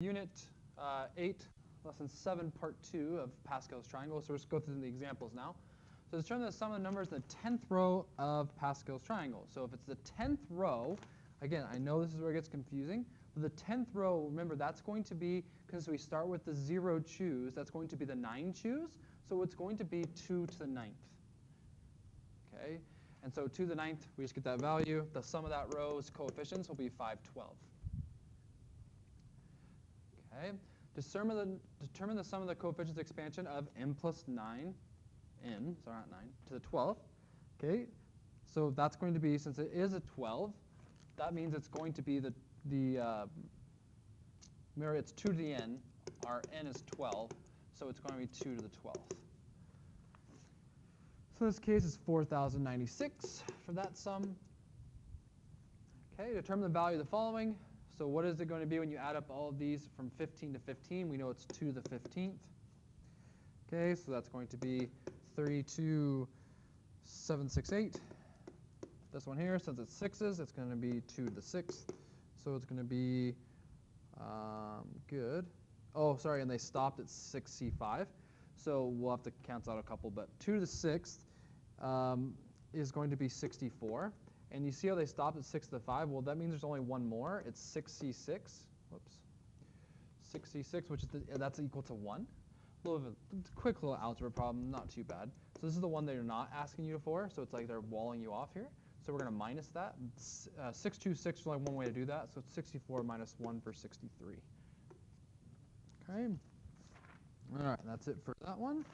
Unit 8, lesson 7, part 2 of Pascal's triangle. So we'll just go through the examples now. So determine the sum of the numbers in the 10th row of Pascal's triangle. So if it's the 10th row, again, I know this is where it gets confusing, but the 10th row, remember, that's going to be, because we start with the 0 choose, that's going to be the 9 choose. So it's going to be 2 to the 9th. Okay? And so 2 to the 9th, we just get that value. The sum of that row's coefficients will be 512. Okay. Determine the sum of the coefficients expansion of m plus 9, n, sorry, not 9, to the 12th. Okay. So that's going to be, since it is a 12, that means it's going to be remember, it's 2 to the n. Our n is 12, so it's going to be 2 to the 12th. So this case is 4,096 for that sum. Okay. Determine the value of the following. So what is it going to be when you add up all of these from 15 to 15? We know it's 2 to the 15th. Okay, so that's going to be 32,768. This one here, since it's 6s, it's going to be 2 to the 6th. So it's going to be good. Oh, sorry, and they stopped at 6C5. So we'll have to cancel out a couple, but 2 to the 6th is going to be 64. And you see how they stopped at 6 to the 5? Well, that means there's only one more. It's 6C6. Whoops. 6C6, which is that's equal to 1. A little bit, quick little algebra problem, not too bad. So this is the one they're not asking you for, so it's like they're walling you off here. So we're going to minus that. 626 is only one way to do that, so it's 64 minus 1 for 63. Okay. All right, that's it for that one.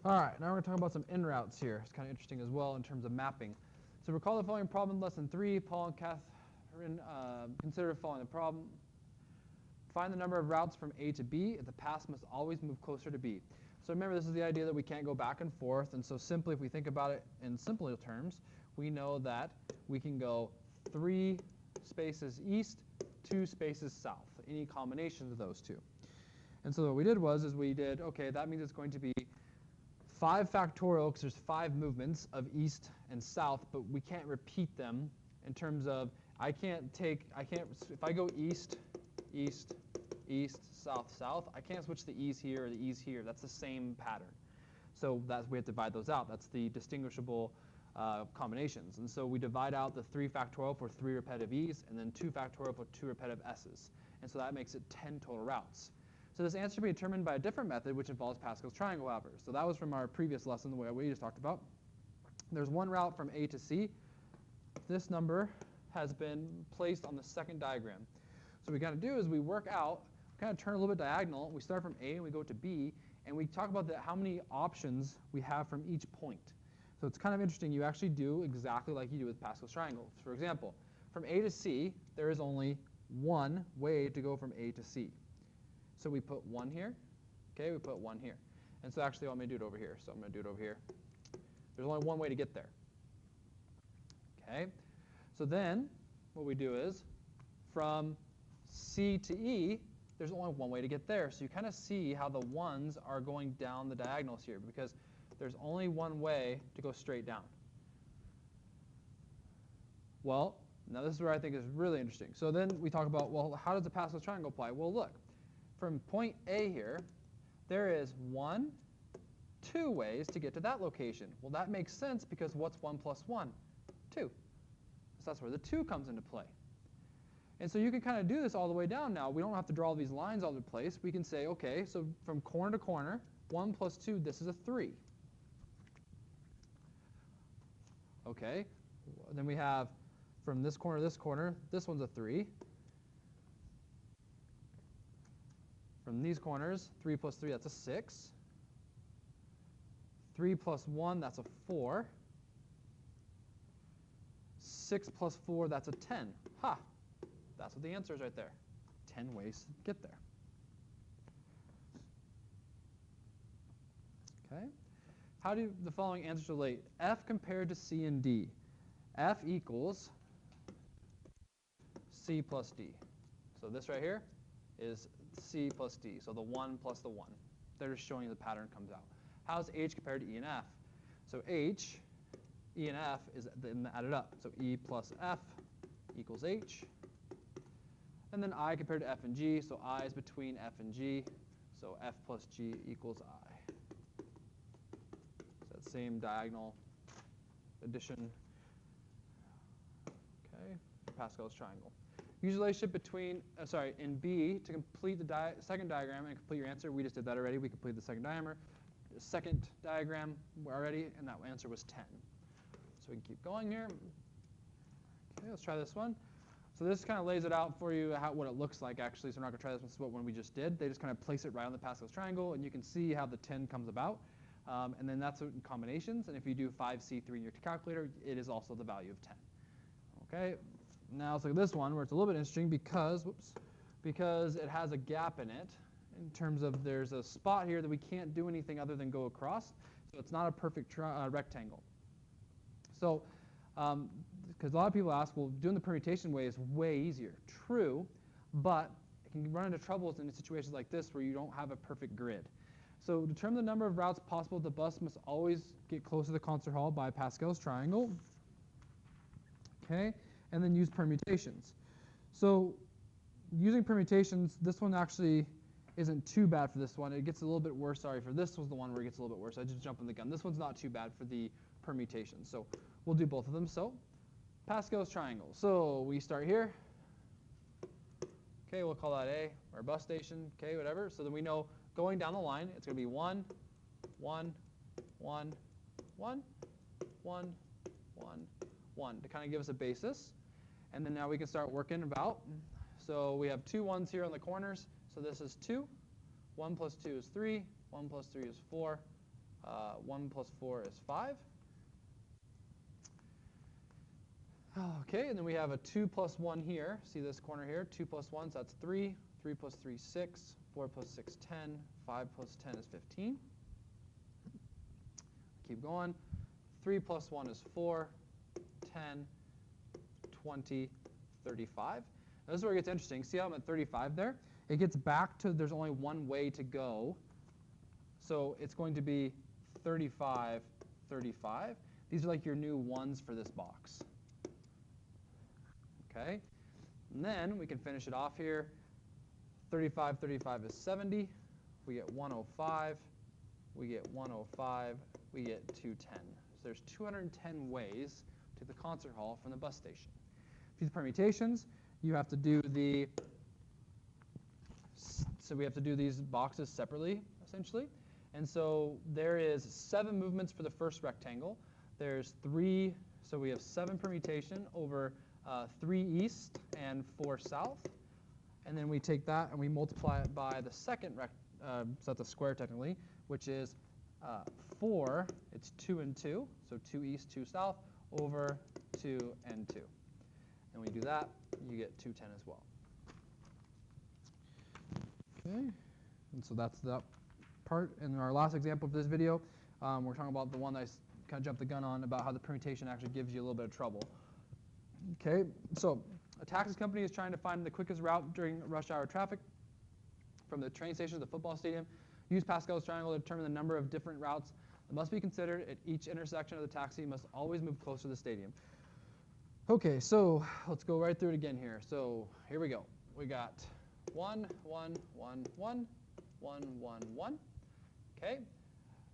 All right, now we're going to talk about some en routes here. It's kind of interesting as well in terms of mapping. So recall the following problem in lesson 3. Paul and Catherine consider following the problem. Find the number of routes from A to B. If the path must always move closer to B. So remember, this is the idea that we can't go back and forth. And so simply, if we think about it in simpler terms, we know that we can go 3 spaces east, 2 spaces south, any combinations of those two. And so what we did was we did, OK, that means it's going to be 5 factorial, because there's 5 movements of east and south, but we can't repeat them in terms of, if I go east, east, east, south, south, I can't switch the e's here or the e's here. That's the same pattern. So we have to divide those out. That's the distinguishable combinations. And so we divide out the 3 factorial for 3 repetitive e's, and then 2 factorial for 2 repetitive s's. And so that makes it 10 total routes. So this answer should be determined by a different method, which involves Pascal's triangle, however. So that was from our previous lesson, the way we just talked about. There's one route from A to C. This number has been placed on the second diagram. So what we got to do is we work out, kind of turn a little bit diagonal. We start from A and we go to B, and we talk about how many options we have from each point. So it's kind of interesting. You actually do exactly like you do with Pascal's triangle. For example, from A to C, there is only one way to go from A to C. So we put 1 here. Okay, we put 1 here. And so actually, I'm going to do it over here. So I'm going to do it over here. There's only one way to get there. Okay. So then what we do is from C to E, there's only one way to get there. So you kind of see how the 1s are going down the diagonals here, because there's only one way to go straight down. Well, now this is where I think is really interesting. So then we talk about, well, how does the Pascal's triangle apply? Well, look. From point A here, there is 2 ways to get to that location. Well, that makes sense, because what's 1 plus 1? 2. So that's where the 2 comes into play. And so you can kind of do this all the way down now. We don't have to draw all these lines all over the place. We can say, OK, so from corner to corner, 1 plus 2, this is a 3. OK, then we have from this corner to this corner, this one's a 3. From these corners, 3 plus 3, that's a 6. 3 plus 1, that's a 4. 6 plus 4, that's a 10. Ha! That's what the answer is right there. 10 ways to get there. Okay. How do the following answers relate? F compared to C and D. F equals C plus D. So this right here is C plus D, so the 1 plus the 1. They're just showing you the pattern comes out. How's H compared to E and F? So H, E and F is then added up. So E plus F equals H. And then I compared to F and G, so I is between F and G. So F plus G equals I. So that same diagonal addition. Okay, Pascal's triangle. Use the relationship between, in B to complete the second diagram and complete your answer. We just did that already. We completed the second diagram already, and that answer was 10. So we can keep going here. Okay, let's try this one. So this kind of lays it out for you what it looks like, actually. So we're not going to try this one. This is what one we just did. They just kind of place it right on the Pascal's triangle, and you can see how the 10 comes about. And then that's in combinations. And if you do 5C3 in your calculator, it is also the value of 10. Okay. Now let's look at this one where it's a little bit interesting because it has a gap in it in terms of there's a spot here that we can't do anything other than go across. So it's not a perfect rectangle. So because a lot of people ask, well, doing the permutation way is way easier. True, but it can run into troubles in situations like this where you don't have a perfect grid. So determine the number of routes possible. The bus must always get close to the concert hall by Pascal's triangle. Okay. And then use permutations. So using permutations, this one actually isn't too bad for this one. It gets a little bit worse. Sorry, for this was the one where it gets a little bit worse. I just jumped in the gun. This one's not too bad for the permutations. So we'll do both of them. So Pascal's triangle. So we start here. Okay, we'll call that A, or bus station. Okay, whatever. So then we know going down the line, it's going to be 1, 1, 1, 1, 1, 1, 1 to kind of give us a basis. And then now we can start working about. So we have 2 1s here on the corners. So this is 2. 1 plus 2 is 3. 1 plus 3 is 4. 1 plus 4 is 5. Okay, and then we have a 2 plus 1 here. See this corner here? 2 plus 1, so that's 3. 3 plus 3 is 6. 4 plus 6, 10. 5 plus 10 is 15. Keep going. 3 plus 1 is 4. 10. 20, 35. Now this is where it gets interesting. See how I'm at 35 there? It gets back to there's only one way to go. So it's going to be 35, 35. These are like your new ones for this box. Okay? And then we can finish it off here. 35, 35 is 70. We get 105. We get 105. We get 210. So there's 210 ways to the concert hall from the bus station. These permutations, you have to do so we have to do these boxes separately, essentially. And so there is 7 movements for the first rectangle. There's 3, so we have 7 permutation over 3 east and 4 south. And then we take that and we multiply it by the second so that's a square technically, which is 4. It's 2 and 2, so 2 east, 2 south, over 2 and 2. And when you do that, you get 210 as well. Okay, and so that's that part. And our last example of this video, we're talking about the one that I kind of jumped the gun on about how the permutation actually gives you a little bit of trouble. Okay, so a taxi company is trying to find the quickest route during rush hour traffic from the train station to the football stadium. Use Pascal's triangle to determine the number of different routes that must be considered at each intersection of the taxi must always move closer to the stadium. Okay, so let's go right through it again here. So here we go. We got 1, 1, 1, 1, 1, 1, 1. Okay,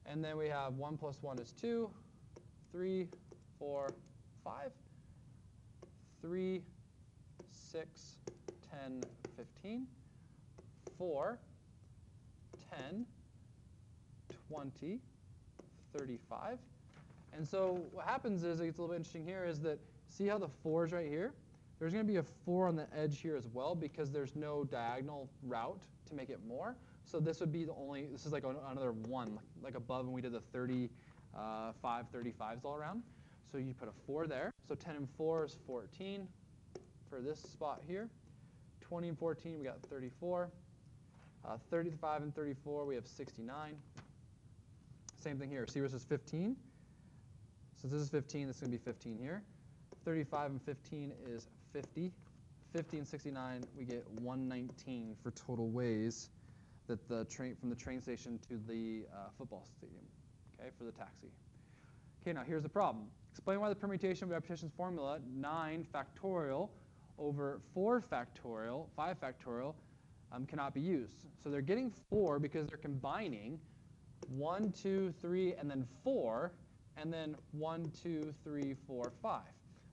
and then we have 1 plus 1 is 2, 3, 4, 5, 3, 6, 10, 15, 4, 10, 20, 35. And so what happens is, it gets a little bit interesting here, is that see how the 4 is right here? There's going to be a 4 on the edge here as well because there's no diagonal route to make it more. So this would be the only, this is like another 1, like above when we did the 35, 35s all around. So you put a 4 there. So 10 and 4 is 14 for this spot here. 20 and 14, we got 34. 35 and 34, we have 69. Same thing here. See, this is 15. So this is 15, this is going to be 15 here. 35 and 15 is 50. 50 and 69, we get 119 for total ways that the train from the train station to the football stadium, okay, for the taxi. Okay, now here's the problem. Explain why the permutation of repetitions formula 9 factorial over 4 factorial, 5 factorial, cannot be used. So they're getting 4 because they're combining 1, 2, 3, and then 4, and then 1, 2, 3, 4, 5.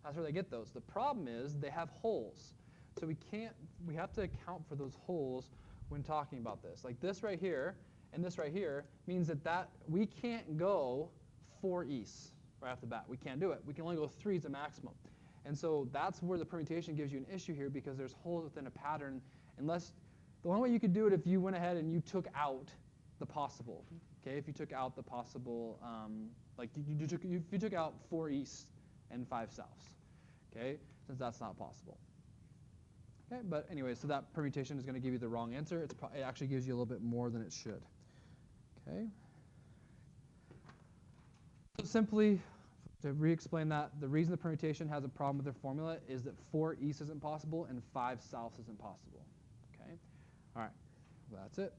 That's where they get those. The problem is they have holes. So we have to account for those holes when talking about this. Like this right here and this right here means that we can't go 4 east right off the bat. We can't do it. We can only go 3 as a maximum. And so that's where the permutation gives you an issue here, because there's holes within a pattern. Unless the only way you could do it if you went ahead and you took out the possible. Okay, if you took out the possible, like if you took out 4 east and 5 souths. Okay, since that's not possible. Okay, but anyway, so that permutation is going to give you the wrong answer. It actually gives you a little bit more than it should. Okay. So simply, to re-explain that, the reason the permutation has a problem with their formula is that 4 east isn't possible and 5 south isn't possible. Okay. All right. Well, that's it.